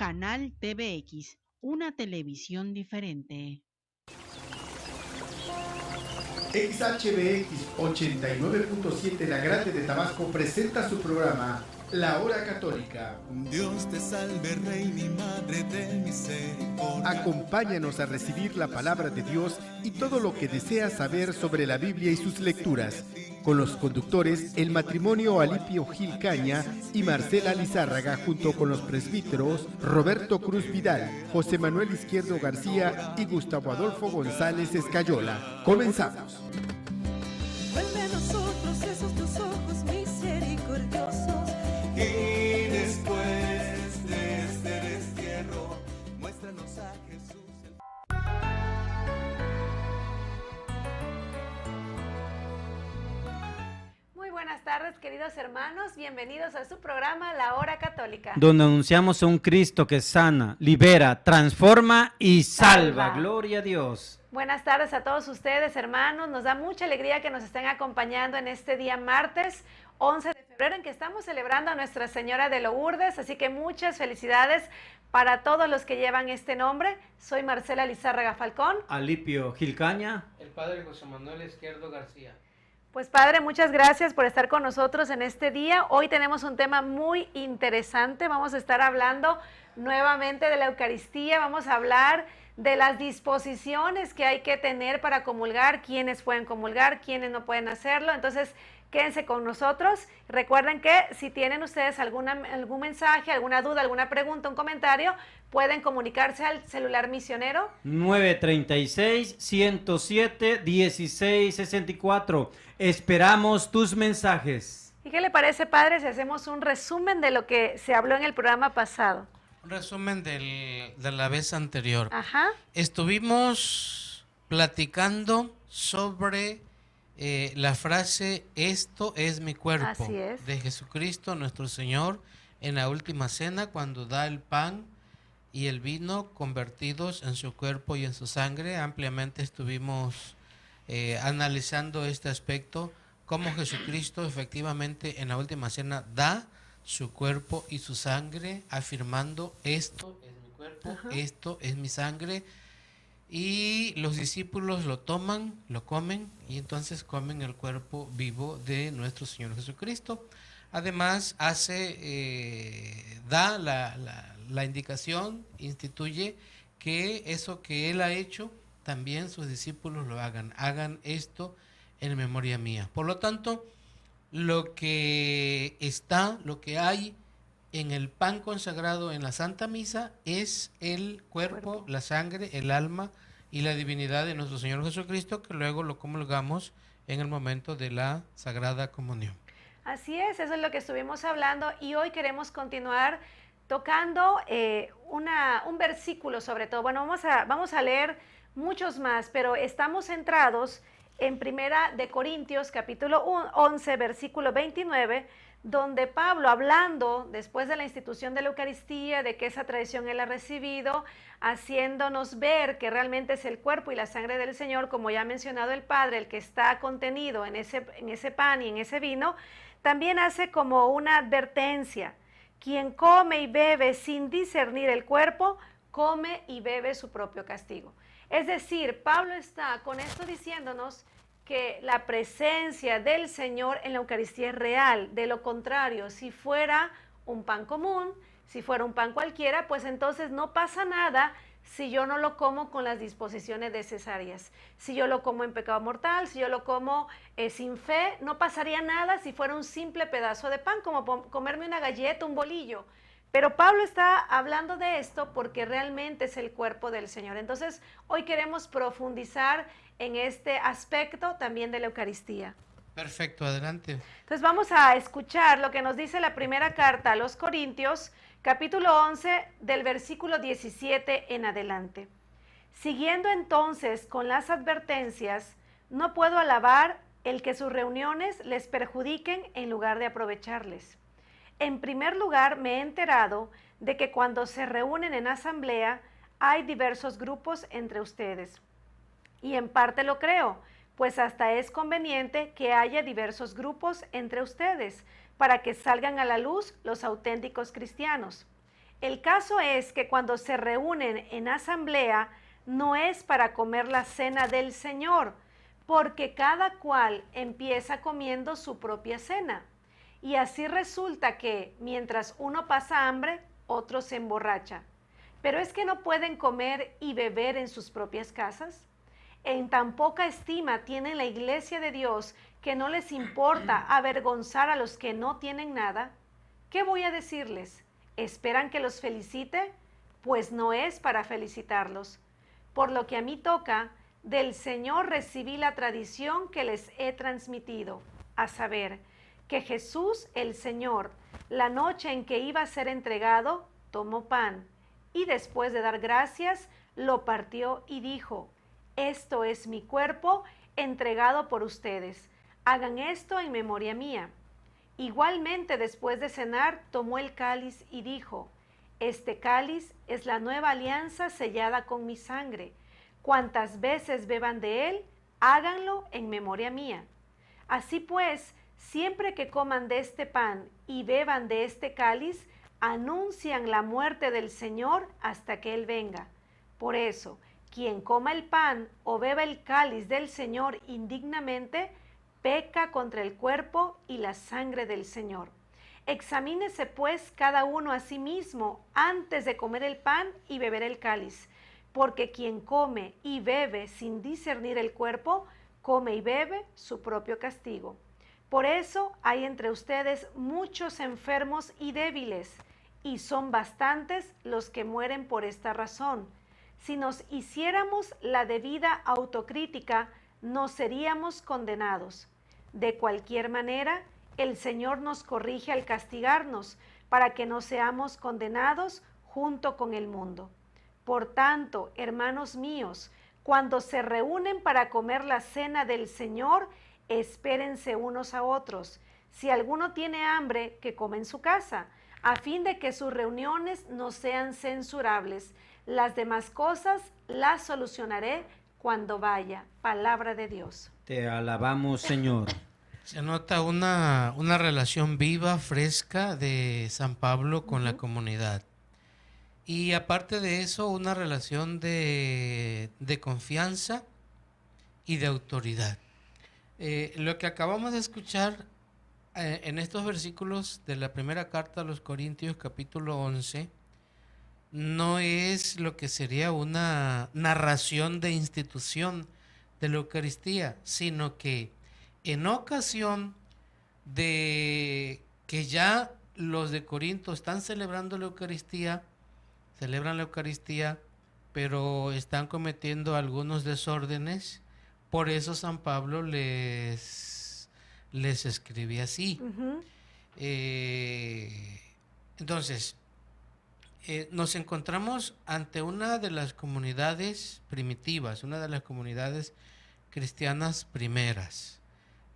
Canal TVX, una televisión diferente. XHBX 89.7 La Grande de Tabasco presenta su programa La Hora Católica. Dios te salve, Rey, mi Madre de misericordia. Acompáñanos a recibir la palabra de Dios y todo lo que deseas saber sobre la Biblia y sus lecturas. Con los conductores, el matrimonio Alipio Gil Caña y Marcela Lizárraga, junto con los presbíteros Roberto Cruz Vidal, José Manuel Izquierdo García y Gustavo Adolfo González Escayola. Comenzamos. Vuelve a nosotros esos tus ojos misericordiosos. Y después de este destierro, muéstranos a Jesús. Muy buenas tardes, queridos hermanos, bienvenidos a su programa La Hora Católica, donde anunciamos a un Cristo que sana, libera, transforma y salva. Gloria a Dios. Buenas tardes a todos ustedes, hermanos. Nos da mucha alegría que nos estén acompañando en este día martes 11 de febrero en que estamos celebrando a Nuestra Señora de Lourdes, así que muchas felicidades para todos los que llevan este nombre. Soy Marcela Lizárraga Falcón. Alipio Gil Caña. El padre José Manuel Izquierdo García. Pues padre, muchas gracias por estar con nosotros en este día. Hoy tenemos un tema muy interesante. Vamos a estar hablando nuevamente de la Eucaristía. Vamos a hablar de las disposiciones que hay que tener para comulgar, quiénes pueden comulgar, quiénes no pueden hacerlo. Entonces, quédense con nosotros. Recuerden que si tienen ustedes algún mensaje, alguna duda, alguna pregunta, un comentario, pueden comunicarse al celular misionero 936-107-1664. Esperamos tus mensajes. ¿Y qué le parece, padre, si hacemos un resumen de lo que se habló en el programa pasado? Un resumen de la vez anterior. Ajá. Estuvimos platicando sobre la frase "esto es mi cuerpo". Así es. De Jesucristo nuestro Señor en la última cena, cuando da el pan y el vino convertidos en su cuerpo y en su sangre. Ampliamente estuvimos analizando este aspecto, cómo Jesucristo efectivamente en la última cena da su cuerpo y su sangre, afirmando: esto es mi cuerpo, ajá, esto es mi sangre. Y los discípulos lo toman, lo comen, y entonces comen el cuerpo vivo de nuestro Señor Jesucristo. Además da la indicación, instituye que eso que Él ha hecho, también sus discípulos lo hagan. Hagan esto en memoria mía. Por lo tanto, lo que hay en el pan consagrado en la Santa Misa es el cuerpo, la sangre, el alma y la divinidad de nuestro Señor Jesucristo, que luego lo comulgamos en el momento de la Sagrada Comunión. Así es, eso es lo que estuvimos hablando, y hoy queremos continuar tocando un versículo sobre todo. Bueno, vamos a leer muchos más, pero estamos centrados en Primera de Corintios, capítulo 11, versículo 29, donde Pablo, hablando después de la institución de la Eucaristía, de que esa tradición él ha recibido, haciéndonos ver que realmente es el cuerpo y la sangre del Señor, como ya ha mencionado el Padre, el que está contenido en ese pan y en ese vino, también hace como una advertencia: quien come y bebe sin discernir el cuerpo, come y bebe su propio castigo. Es decir, Pablo está con esto diciéndonos que la presencia del Señor en la Eucaristía es real. De lo contrario, si fuera un pan común, si fuera un pan cualquiera, pues entonces no pasa nada si yo no lo como con las disposiciones necesarias. Si yo lo como en pecado mortal, si yo lo como sin fe, no pasaría nada si fuera un simple pedazo de pan, como comerme una galleta, un bolillo. Pero Pablo está hablando de esto porque realmente es el cuerpo del Señor. Entonces, hoy queremos profundizar en este aspecto también de la Eucaristía. Perfecto, adelante. Entonces vamos a escuchar lo que nos dice la primera carta a los Corintios, capítulo 11, del versículo 17 en adelante. Siguiendo entonces con las advertencias, no puedo alabar el que sus reuniones les perjudiquen en lugar de aprovecharles. En primer lugar, me he enterado de que cuando se reúnen en asamblea hay diversos grupos entre ustedes. Y en parte lo creo, pues hasta es conveniente que haya diversos grupos entre ustedes para que salgan a la luz los auténticos cristianos. El caso es que cuando se reúnen en asamblea, no es para comer la cena del Señor, porque cada cual empieza comiendo su propia cena. Y así resulta que mientras uno pasa hambre, otro se emborracha. Pero es que no pueden comer y beber en sus propias casas. En tan poca estima tienen la iglesia de Dios que no les importa avergonzar a los que no tienen nada. ¿Qué voy a decirles? ¿Esperan que los felicite? Pues no es para felicitarlos. Por lo que a mí toca, del Señor recibí la tradición que les he transmitido, a saber, que Jesús el Señor, la noche en que iba a ser entregado, tomó pan, y después de dar gracias, lo partió y dijo: esto es mi cuerpo entregado por ustedes. Hagan esto en memoria mía. Igualmente, después de cenar, tomó el cáliz y dijo: este cáliz es la nueva alianza sellada con mi sangre. Cuantas veces beban de él, háganlo en memoria mía. Así pues, siempre que coman de este pan y beban de este cáliz, anuncian la muerte del Señor hasta que Él venga. Por eso, quien coma el pan o beba el cáliz del Señor indignamente, peca contra el cuerpo y la sangre del Señor. Examínese pues cada uno a sí mismo antes de comer el pan y beber el cáliz, porque quien come y bebe sin discernir el cuerpo, come y bebe su propio castigo. Por eso hay entre ustedes muchos enfermos y débiles, y son bastantes los que mueren por esta razón. Si nos hiciéramos la debida autocrítica, no seríamos condenados. De cualquier manera, el Señor nos corrige al castigarnos, para que no seamos condenados junto con el mundo. Por tanto, hermanos míos, cuando se reúnen para comer la cena del Señor, espérense unos a otros. Si alguno tiene hambre, que coma en su casa, a fin de que sus reuniones no sean censurables. Las demás cosas las solucionaré cuando vaya. Palabra de Dios. Te alabamos, Señor. Se nota una relación viva, fresca de San Pablo con la comunidad. Y aparte de eso, una relación de confianza y de autoridad. Lo que acabamos de escuchar en estos versículos de la primera carta a los Corintios, capítulo 11, no es lo que sería una narración de institución de la Eucaristía, sino que en ocasión de que ya los de Corinto están celebrando la Eucaristía, celebran la Eucaristía, pero están cometiendo algunos desórdenes, por eso San Pablo les escribe así. Entonces, nos encontramos ante una de las comunidades primitivas, una de las comunidades cristianas primeras.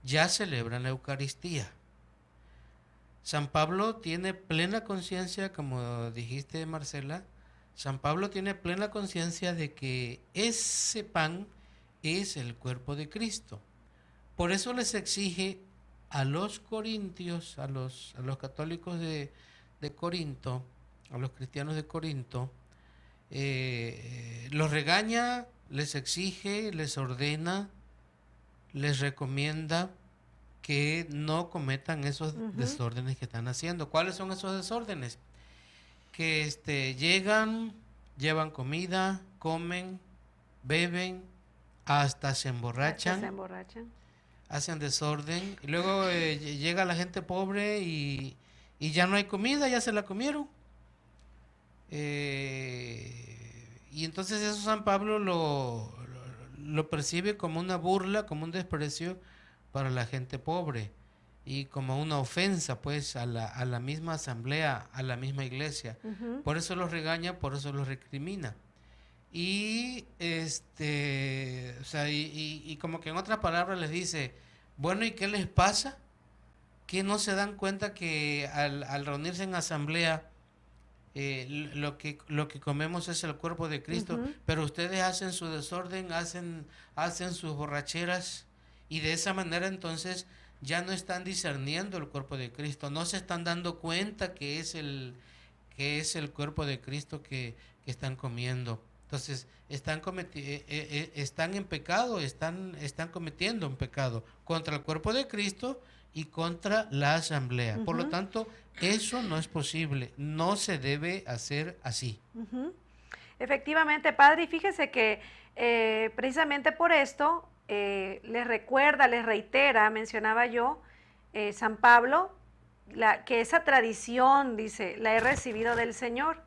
Ya celebran la Eucaristía. San Pablo tiene plena conciencia, como dijiste, Marcela, San Pablo tiene plena conciencia de que ese pan es el cuerpo de Cristo. Por eso les exige a los corintios, a los católicos de Corinto, a los cristianos de Corinto, los regaña, les exige, les ordena, les recomienda que no cometan esos desórdenes que están haciendo. ¿Cuáles son esos desórdenes? Que llegan, llevan comida, comen, beben, hasta se emborrachan, hacen desorden, y luego llega la gente pobre y ya no hay comida, ya se la comieron. Y entonces eso San Pablo lo percibe como una burla, como un desprecio para la gente pobre y como una ofensa pues a la misma asamblea, a la misma iglesia. Por eso los regaña, por eso los recrimina. Y o sea, y como que en otras palabras les dice, bueno, ¿y qué les pasa? ¿Que no se dan cuenta que al reunirse en asamblea lo que comemos es el cuerpo de Cristo, pero ustedes hacen su desorden, hacen sus borracheras, y de esa manera entonces ya no están discerniendo el cuerpo de Cristo, no se están dando cuenta que es que es el cuerpo de Cristo que están comiendo. Entonces, están en pecado, están cometiendo un pecado contra el cuerpo de Cristo y contra la asamblea. Por lo tanto, eso no es posible, no se debe hacer así. Efectivamente, padre, y fíjese que precisamente por esto les recuerda, les reitera, mencionaba yo, San Pablo, que esa tradición, dice, la he recibido del Señor,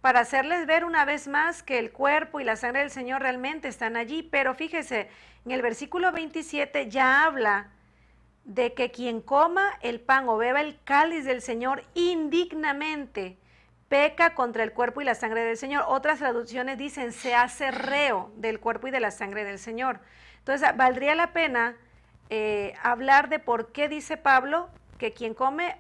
para hacerles ver una vez más que el cuerpo y la sangre del Señor realmente están allí. Pero fíjese, en el versículo 27 ya habla de que quien coma el pan o beba el cáliz del Señor indignamente peca contra el cuerpo y la sangre del Señor. Otras traducciones dicen se hace reo del cuerpo y de la sangre del Señor. Entonces valdría la pena hablar de por qué dice Pablo que quien come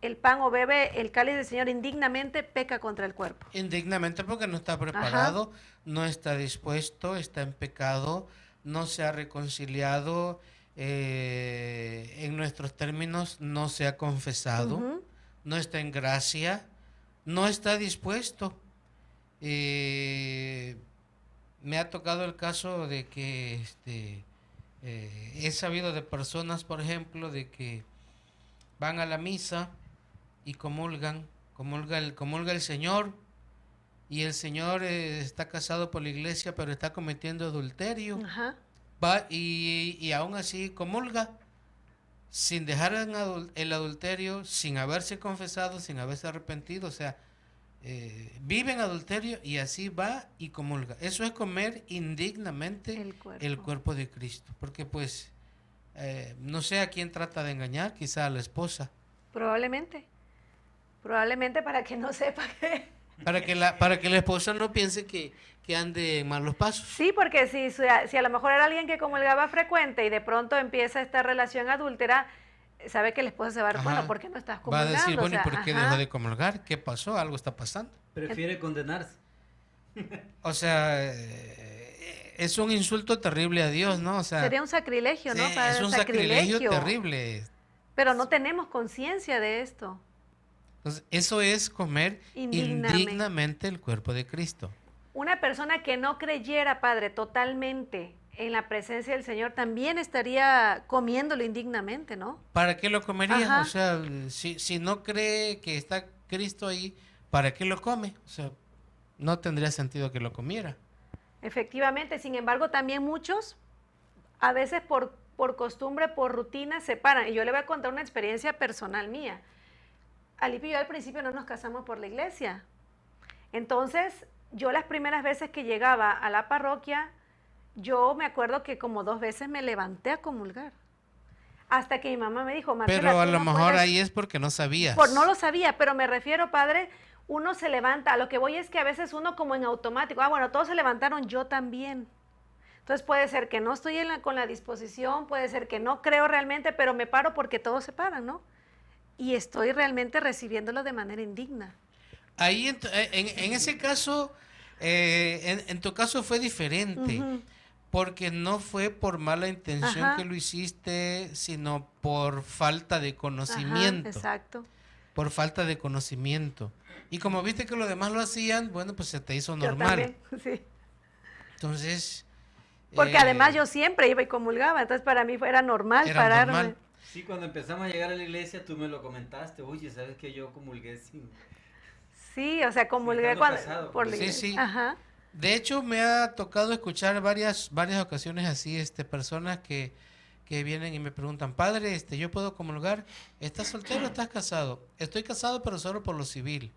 el pan o bebe el cáliz del Señor indignamente peca contra el cuerpo. Indignamente porque no está preparado, no está dispuesto, está en pecado, no se ha reconciliado, en nuestros términos no se ha confesado, no está en gracia, no está dispuesto. Me ha tocado el caso de que he sabido de personas, por ejemplo, de que van a la misa y comulga el Señor, y el Señor está casado por la iglesia, pero está cometiendo adulterio. Va y aún así comulga, sin dejar el adulterio, sin haberse confesado, sin haberse arrepentido, o sea, vive en adulterio y así va y comulga. Eso es comer indignamente el cuerpo de Cristo, porque pues no sé a quién trata de engañar, quizá a la esposa. Probablemente para que no sepa que... Para que la esposa no piense que ande en malos pasos. Sí, porque si a lo mejor era alguien que comulgaba frecuente y de pronto empieza esta relación adúltera, sabe que la esposa se va a dar, bueno, ¿por qué no estás comulgando? Va a decir, bueno, ¿y por qué dejó de comulgar? ¿Qué pasó? Algo está pasando. Prefiere condenarse. O sea, es un insulto terrible a Dios, ¿no? O sea, sería un sacrilegio, ¿no? Es un sacrilegio terrible. Pero no tenemos conciencia de esto. Entonces, eso es comer indignamente el cuerpo de Cristo. Una persona que no creyera, Padre, totalmente en la presencia del Señor, también estaría comiéndolo indignamente, ¿no? ¿Para qué lo comería? O sea, si no cree que está Cristo ahí, ¿para qué lo come? O sea, no tendría sentido que lo comiera. Efectivamente, sin embargo, también muchos, a veces por costumbre, por rutina, se paran. Y yo le voy a contar una experiencia personal mía. Alipi y yo al principio no nos casamos por la iglesia. Entonces, yo las primeras veces que llegaba a la parroquia, yo me acuerdo que como 2 veces me levanté a comulgar. Hasta que mi mamá me dijo, Marcela, pero a tú lo no mejor puedes... ahí es porque no sabías. No lo sabía, pero me refiero, Padre, uno se levanta. A lo que voy es que a veces uno como en automático, bueno, todos se levantaron, yo también. Entonces puede ser que no estoy con la disposición, puede ser que no creo realmente, pero me paro porque todos se paran, ¿no? Y estoy realmente recibiéndolo de manera indigna. Ahí en ese caso, en tu caso fue diferente, porque no fue por mala intención que lo hiciste, sino por falta de conocimiento. Exacto. Por falta de conocimiento. Y como viste que los demás lo hacían, bueno, pues se te hizo normal. Yo también, sí. Entonces... Porque además yo siempre iba y comulgaba, entonces para mí era normal pararme. Normal. Sí, cuando empezamos a llegar a la iglesia, tú me lo comentaste. Oye, ¿sabes que yo comulgué sin...? Sí, o sea, comulgué por la iglesia. Sí. De hecho, me ha tocado escuchar varias ocasiones así, personas que vienen y me preguntan, padre, ¿yo puedo comulgar? ¿Estás soltero o estás casado? Estoy casado, pero solo por lo civil.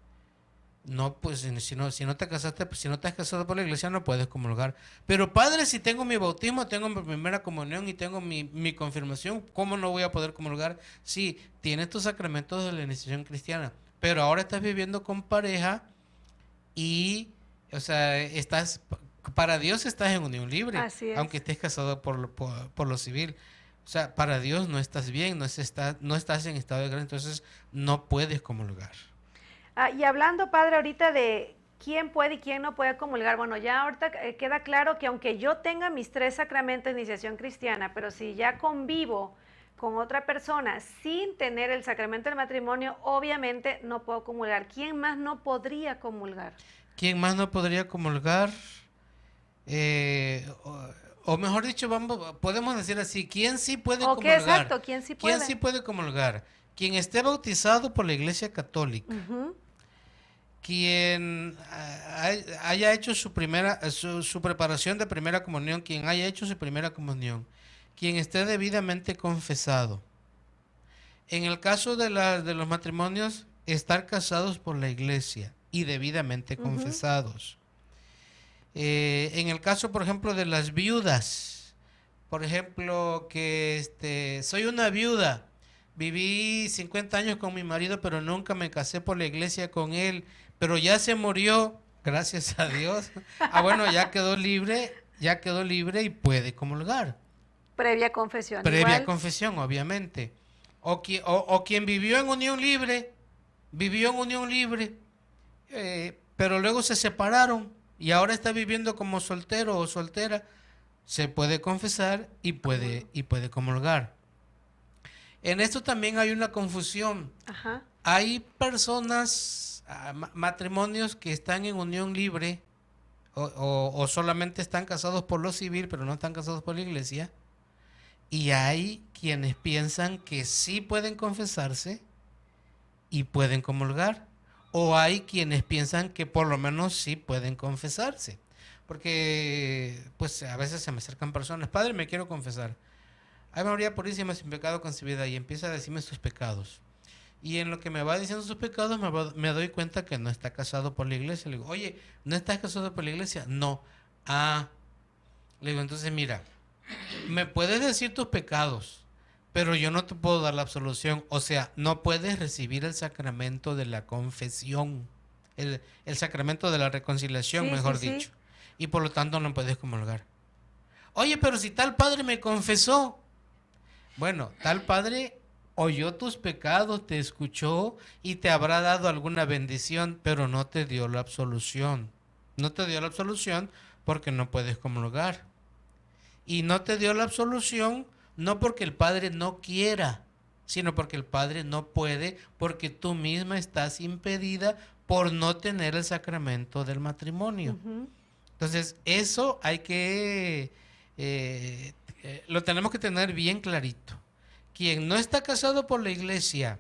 No, pues si no te casaste, pues, si no te has casado por la iglesia, no puedes comulgar. Pero padre, si tengo mi bautismo, tengo mi primera comunión y tengo mi confirmación, ¿cómo no voy a poder comulgar? Sí, tienes tus sacramentos de la iniciación cristiana, pero ahora estás viviendo con pareja y, o sea, para Dios estás en unión libre, aunque estés casado por lo civil. O sea, para Dios no estás bien, no estás en estado de gracia, entonces no puedes comulgar. Y hablando, padre, ahorita de quién puede y quién no puede comulgar, bueno, ya ahorita queda claro que aunque yo tenga mis 3 sacramentos de iniciación cristiana, pero si ya convivo con otra persona sin tener el sacramento del matrimonio, obviamente no puedo comulgar. ¿Quién más no podría comulgar? ¿Quién más no podría comulgar? O mejor dicho, podemos decir así, ¿quién sí puede ¿O qué comulgar? exacto? ¿Quién sí ¿Quién puede? sí puede comulgar? Quien esté bautizado por la Iglesia Católica, Ujú. quien haya hecho su preparación de primera comunión, quien haya hecho su primera comunión, quien esté debidamente confesado. En el caso de los matrimonios, estar casados por la Iglesia y debidamente confesados. En el caso, por ejemplo, de las viudas, por ejemplo, que soy una viuda, viví 50 años con mi marido, pero nunca me casé por la iglesia con él, pero ya se murió, gracias a Dios. Bueno, ya quedó libre y puede comulgar. Previa confesión. Previa igual. confesión, obviamente. O quien vivió en unión libre, pero luego se separaron y ahora está viviendo como soltero o soltera, se puede confesar y puede comulgar. En esto también hay una confusión. Ajá. Hay personas, matrimonios que están en unión libre o solamente están casados por lo civil, pero no están casados por la iglesia. Y hay quienes piensan que sí pueden confesarse y pueden comulgar. O hay quienes piensan que por lo menos sí pueden confesarse. Porque pues a veces se me acercan personas, padre, me quiero confesar. Ay, María Purísima, sin pecado concebida, y empieza a decirme sus pecados. Y en lo que me va diciendo sus pecados, me doy cuenta que no está casado por la iglesia. Le digo, oye, ¿no estás casado por la iglesia? No. Le digo, entonces mira, me puedes decir tus pecados, pero yo no te puedo dar la absolución. O sea, no puedes recibir el sacramento de la confesión, el sacramento de la reconciliación, Sí, mejor sí, sí. dicho. Y por lo tanto no puedes comulgar. Oye, pero si tal padre me confesó. Bueno, tal padre oyó tus pecados, te escuchó y te habrá dado alguna bendición, pero no te dio la absolución. No te dio la absolución porque no puedes comulgar. Y no te dio la absolución no porque el padre no quiera, sino porque el padre no puede, porque tú misma estás impedida por no tener el sacramento del matrimonio. Ujú. Entonces, eso hay que, lo tenemos que tener bien clarito. Quien no está casado por la iglesia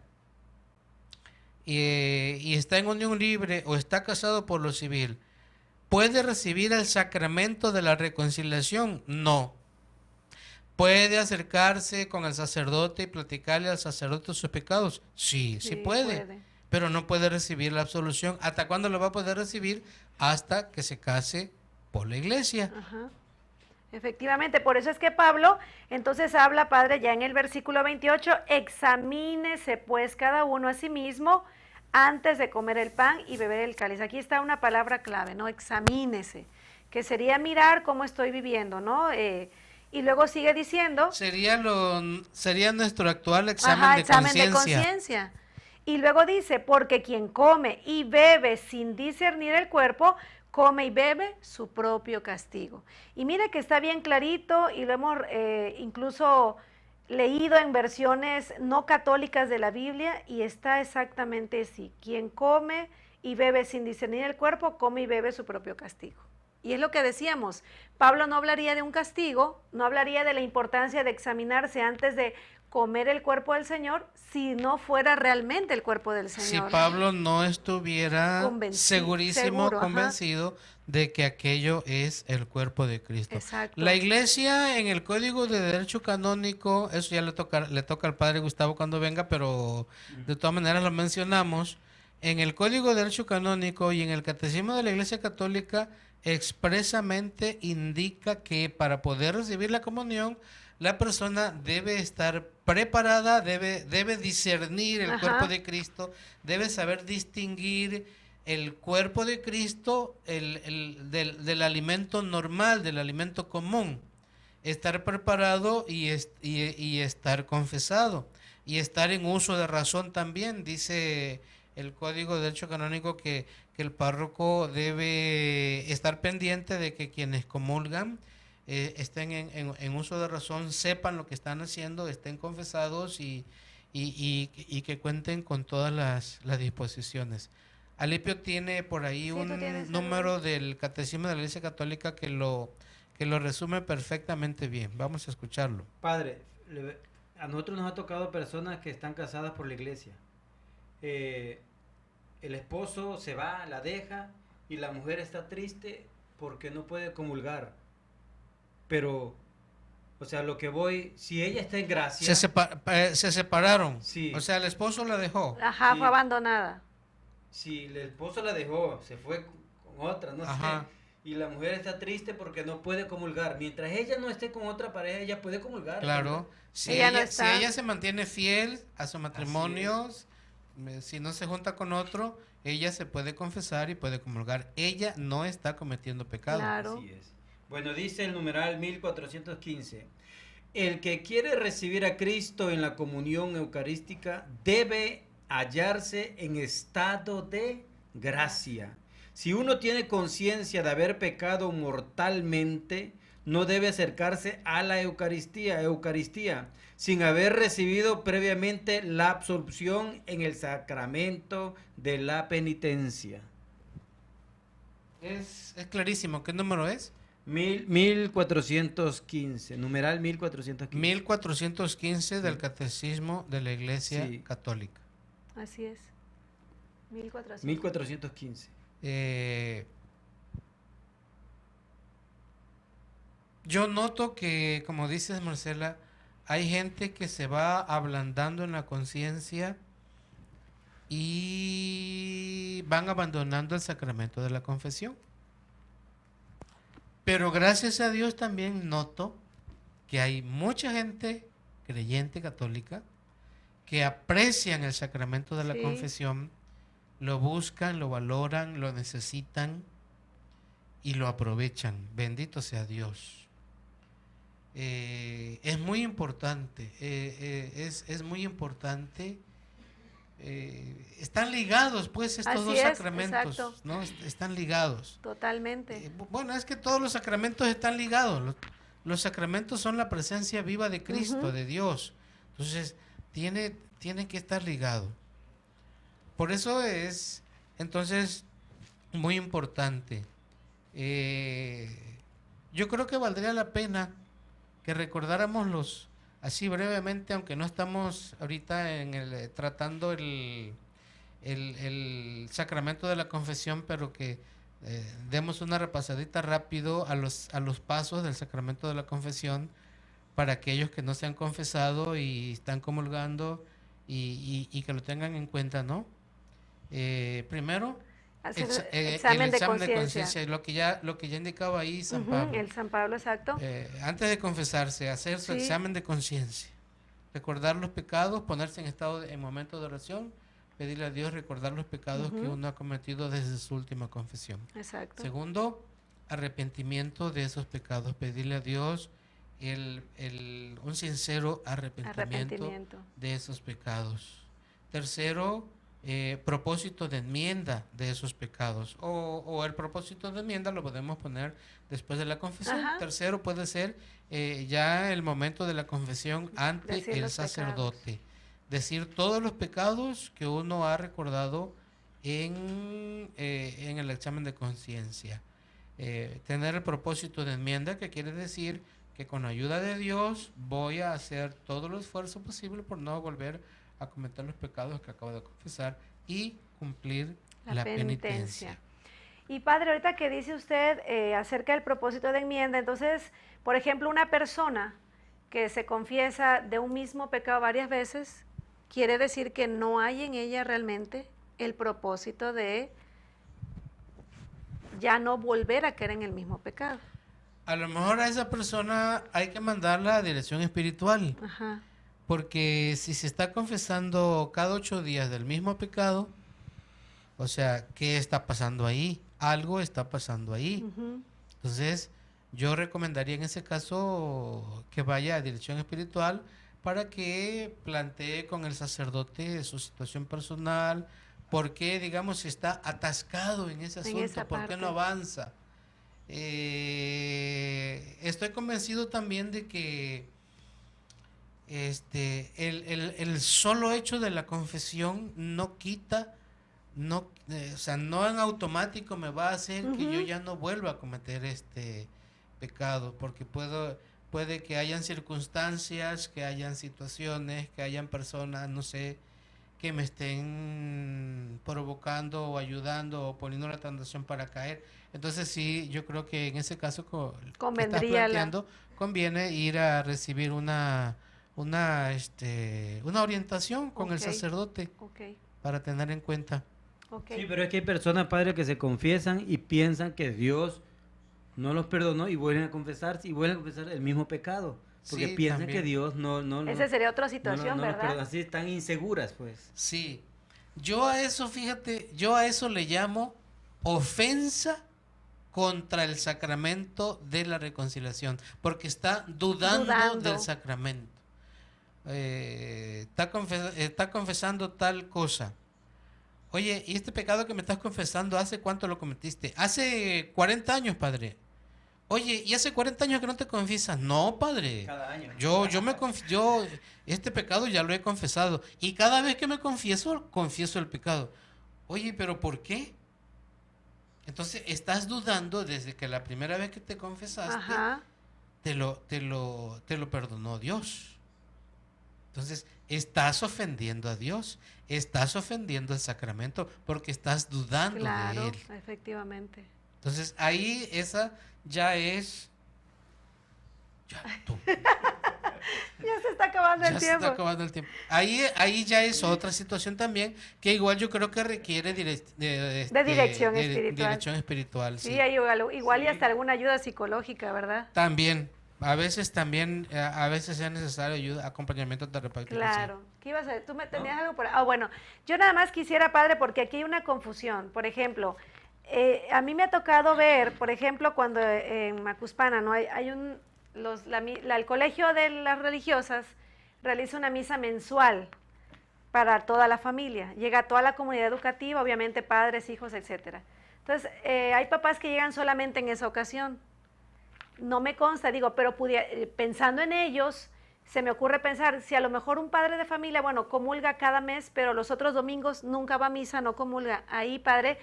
y está en unión libre o está casado por lo civil, ¿puede recibir el sacramento de la reconciliación? No. ¿Puede acercarse con el sacerdote y platicarle al sacerdote sus pecados? Sí, sí puede. Pero no puede recibir la absolución. ¿Hasta cuándo lo va a poder recibir? Hasta que se case por la iglesia. Ajá. Efectivamente, por eso es que Pablo entonces habla, padre, ya en el versículo 28, examínese pues cada uno a sí mismo antes de comer el pan y beber el cáliz. Aquí está una palabra clave, ¿no? Examínese, que sería mirar cómo estoy viviendo, ¿no? Y luego sigue diciendo... Sería nuestro actual examen Ajá, de examen de conciencia. conciencia. Y luego dice, porque quien come y bebe sin discernir el cuerpo, come y bebe su propio castigo. Y mire que está bien clarito y lo hemos incluso leído en versiones no católicas de la Biblia y está exactamente así. Quien come y bebe sin discernir el cuerpo, come y bebe su propio castigo. Y es lo que decíamos, Pablo no hablaría de un castigo, no hablaría de la importancia de examinarse antes de comer el cuerpo del Señor si no fuera realmente el cuerpo del Señor. Si Pablo no estuviera seguro, convencido de que aquello es el cuerpo de Cristo. Exacto. La iglesia en el Código de Derecho Canónico, eso ya le toca al padre Gustavo cuando venga, pero de todas maneras lo mencionamos. En el Código de Derecho Canónico y en el Catecismo de la Iglesia Católica expresamente indica que para poder recibir la comunión, la persona debe estar preparada, debe discernir el cuerpo de Cristo, debe saber distinguir el cuerpo de Cristo del alimento normal, del alimento común. Estar preparado y estar confesado. Y estar en uso de razón también, dice el Código de Derecho Canónico que el párroco debe estar pendiente de que quienes comulgan estén en uso de razón, sepan lo que están haciendo, estén confesados y que cuenten con todas las disposiciones. Alipio tiene por ahí Sí, tú un tienes número algo. del Catecismo de la Iglesia Católica que lo resume perfectamente bien. Vamos a escucharlo. Padre, a nosotros nos ha tocado personas que están casadas por la iglesia. El esposo se va, la deja y la mujer está triste porque no puede comulgar. Pero, o sea, lo que voy, si ella está en gracia, Se separaron. Sí. O sea, el esposo la dejó. Ajá, Sí. fue abandonada. si el esposo la dejó, se fue con otra, no Ajá. sé, y la mujer está triste porque no puede comulgar, mientras ella no esté con otra pareja, ella puede comulgar. Claro. Si Ella no si está. ella se mantiene fiel a su matrimonio, si no se junta con otro, ella se puede confesar y puede comulgar. Ella no está cometiendo pecado. Claro. Así es. Bueno, dice el numeral 1415. El que quiere recibir a Cristo en la comunión eucarística debe hallarse en estado de gracia. Si uno tiene conciencia de haber pecado mortalmente, no debe acercarse a la Eucaristía, sin haber recibido previamente la absolución en el sacramento de la penitencia. Es clarísimo. ¿Qué número es? 1415, numeral 1415. 1415 del Sí. Catecismo de la Iglesia Sí. Católica. Así es. 1400. 1415. Yo noto que, como dices, Marcela, hay gente que se va ablandando en la conciencia y van abandonando el sacramento de la confesión. Pero gracias a Dios también noto que hay mucha gente creyente católica que aprecian el sacramento de la Sí. confesión, lo buscan, lo valoran, lo necesitan y lo aprovechan. Bendito sea Dios. Es muy importante, es muy importante. Están ligados, pues, estos Así dos es, sacramentos, exacto. ¿no? Están ligados. Totalmente. Bueno, es que todos los sacramentos están ligados. Los sacramentos son la presencia viva de Cristo, Ujú. de Dios. Entonces, tiene que estar ligado. Por eso es, entonces, muy importante. Yo creo que valdría la pena que recordáramos así brevemente, aunque no estamos ahorita tratando el sacramento de la confesión, pero que demos una repasadita rápido a los pasos del sacramento de la confesión para aquellos que no se han confesado y están comulgando y que lo tengan en cuenta, ¿no? Primero, Hacer el examen de examen de conciencia. conciencia, lo que ya indicaba ahí San Ujú, Pablo. el San Pablo, exacto. Antes de confesarse, hacer su Sí. examen de conciencia, recordar los pecados, ponerse en momento de oración, pedirle a Dios recordar los pecados que Ujú. uno ha cometido desde su última confesión. Exacto. Segundo, arrepentimiento de esos pecados, pedirle a Dios un sincero arrepentimiento de esos pecados. Tercero, propósito de enmienda de esos pecados, o el propósito de enmienda lo podemos poner después de la confesión. Ajá. Tercero puede ser ya el momento de la confesión ante Decir el los sacerdote, decir todos los pecados que uno ha recordado en el examen de conciencia. Tener el propósito de enmienda, que quiere decir que con ayuda de Dios voy a hacer todo el esfuerzo posible por no volver a cometer los pecados que acabo de confesar y cumplir la penitencia. Y padre, ahorita que dice usted acerca del propósito de enmienda, entonces, por ejemplo, una persona que se confiesa de un mismo pecado varias veces, quiere decir que no hay en ella realmente el propósito de ya no volver a caer en el mismo pecado. A lo mejor a esa persona hay que mandarla a dirección espiritual, Ajá. porque si se está confesando cada 8 días del mismo pecado, o sea, ¿qué está pasando ahí? Algo está pasando ahí. Ujú. Entonces, yo recomendaría en ese caso que vaya a dirección espiritual para que plantee con el sacerdote su situación personal, por qué, digamos, está atascado en ese En asunto, esa por qué parte. no avanza. Estoy convencido también de que el solo hecho de la confesión no quita, o sea, no en automático me va a hacer que yo ya no vuelva a cometer este pecado, porque puede que hayan circunstancias, que hayan situaciones, que hayan personas, no sé, que me estén provocando o ayudando o poniendo la tentación para caer. Entonces sí, yo creo que en ese caso que estás Convendría planteando, conviene ir a recibir una orientación con el Ok. sacerdote Ok, para tener en cuenta. ok. Sí, pero es que hay personas, padre, que se confiesan y piensan que Dios no los perdonó y vuelven a confesarse y vuelven a confesar el mismo pecado. Porque Sí, piensan también. que Dios no Esa sería otra no situación, los ¿verdad? perdona. Así están inseguras, pues. Sí, yo a eso, fíjate, yo a eso le llamo ofensa contra el sacramento de la reconciliación, porque está dudando del sacramento. Está confesando tal cosa. Oye, ¿y este pecado que me estás confesando, hace cuánto lo cometiste? Hace 40 años, padre. Oye, ¿y hace 40 años que no te confiesas? No, padre. Cada año. Yo este pecado ya lo he confesado. Y cada vez que me confieso el pecado. Oye, ¿pero por qué? Entonces, estás dudando desde que la primera vez que te confesaste, Ajá. te lo perdonó Dios. Entonces, estás ofendiendo a Dios, estás ofendiendo al sacramento, porque estás dudando Claro, de él. efectivamente. Entonces, ahí esa ya es... Ya, tú. Ya se está acabando Ya el se tiempo. está acabando el tiempo. Ahí ya es otra situación también, que igual yo creo que requiere De dirección espiritual. dirección espiritual, Sí, sí. hay igual y hasta alguna ayuda psicológica, ¿verdad? También, a veces es necesario ayuda, acompañamiento terapéutico. sí. Claro. ¿Qué ibas a decir? ¿Tú me tenías algo por ahí? Ah, bueno, yo nada más quisiera, padre, porque aquí hay una confusión. Por ejemplo, a mí me ha tocado ver, por ejemplo, cuando en Macuspana, ¿no? Hay el colegio de las religiosas realiza una misa mensual para toda la familia. Llega toda la comunidad educativa, obviamente padres, hijos, etcétera. Entonces, hay papás que llegan solamente en esa ocasión. No me consta, digo, pero pensando en ellos, se me ocurre pensar, si a lo mejor un padre de familia, bueno, comulga cada mes, pero los otros domingos nunca va a misa, no comulga. Ahí, padre,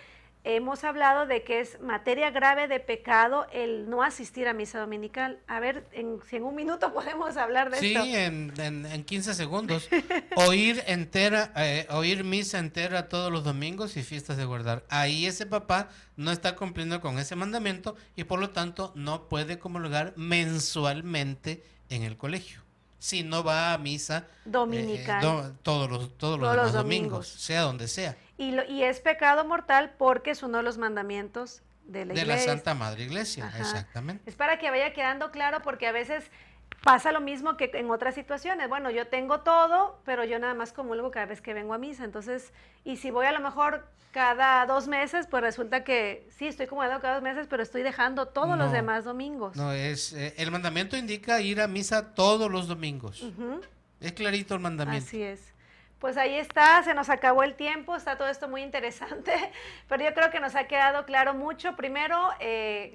hemos hablado de que es materia grave de pecado el no asistir a misa dominical. A ver, si en un minuto podemos hablar de Sí, esto. en 15 segundos. Oír misa entera todos los domingos y fiestas de guardar. Ahí ese papá no está cumpliendo con ese mandamiento y por lo tanto no puede comulgar mensualmente en el colegio. Si no va a misa Dominical. todos los los demás domingos. domingos, sea donde sea. Y es pecado mortal porque es uno de los mandamientos de la De la iglesia. Santa Madre Iglesia, Ajá. exactamente. Es para que vaya quedando claro porque a veces pasa lo mismo que en otras situaciones. Bueno, yo tengo todo, pero yo nada más comulgo cada vez que vengo a misa. Entonces, y si voy a lo mejor cada 2 meses, pues resulta que sí, estoy comulgando cada 2 meses, pero estoy dejando todos los No. demás domingos. No, el mandamiento indica ir a misa todos los domingos. Ujú. Es clarito el mandamiento. Así es. Pues ahí está, se nos acabó el tiempo, está todo esto muy interesante, pero yo creo que nos ha quedado claro mucho. Primero,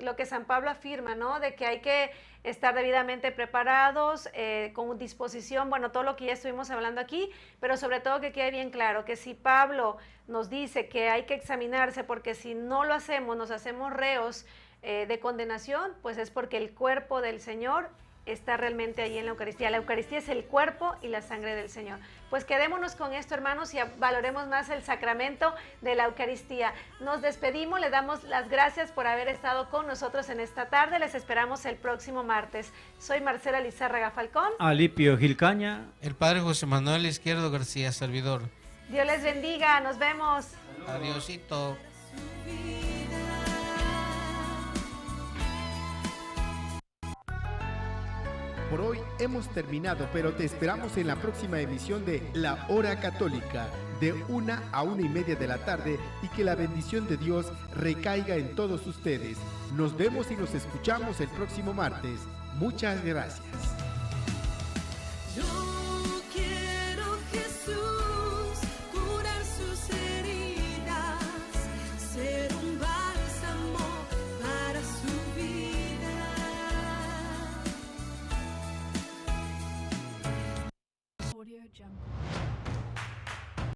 lo que San Pablo afirma, ¿no? De que hay que estar debidamente preparados, con disposición, bueno, todo lo que ya estuvimos hablando aquí, pero sobre todo que quede bien claro que si Pablo nos dice que hay que examinarse porque si no lo hacemos, nos hacemos reos de condenación, pues es porque el cuerpo del Señor está realmente ahí en la Eucaristía. La Eucaristía es el cuerpo y la sangre del Señor. Pues quedémonos con esto, hermanos, y valoremos más el sacramento de la Eucaristía. Nos despedimos, le damos las gracias por haber estado con nosotros en esta tarde. Les esperamos el próximo martes. Soy Marcela Lizárraga Falcón. Alipio Gilcaña. El padre José Manuel Izquierdo García, servidor. Dios les bendiga. Nos vemos. Adiosito. Por hoy hemos terminado, pero te esperamos en la próxima emisión de La Hora Católica, de 1 a 1:30 de la tarde, y que la bendición de Dios recaiga en todos ustedes. Nos vemos y nos escuchamos el próximo martes. Muchas gracias. Ser un bálsamo para su vida. Audio Jungle.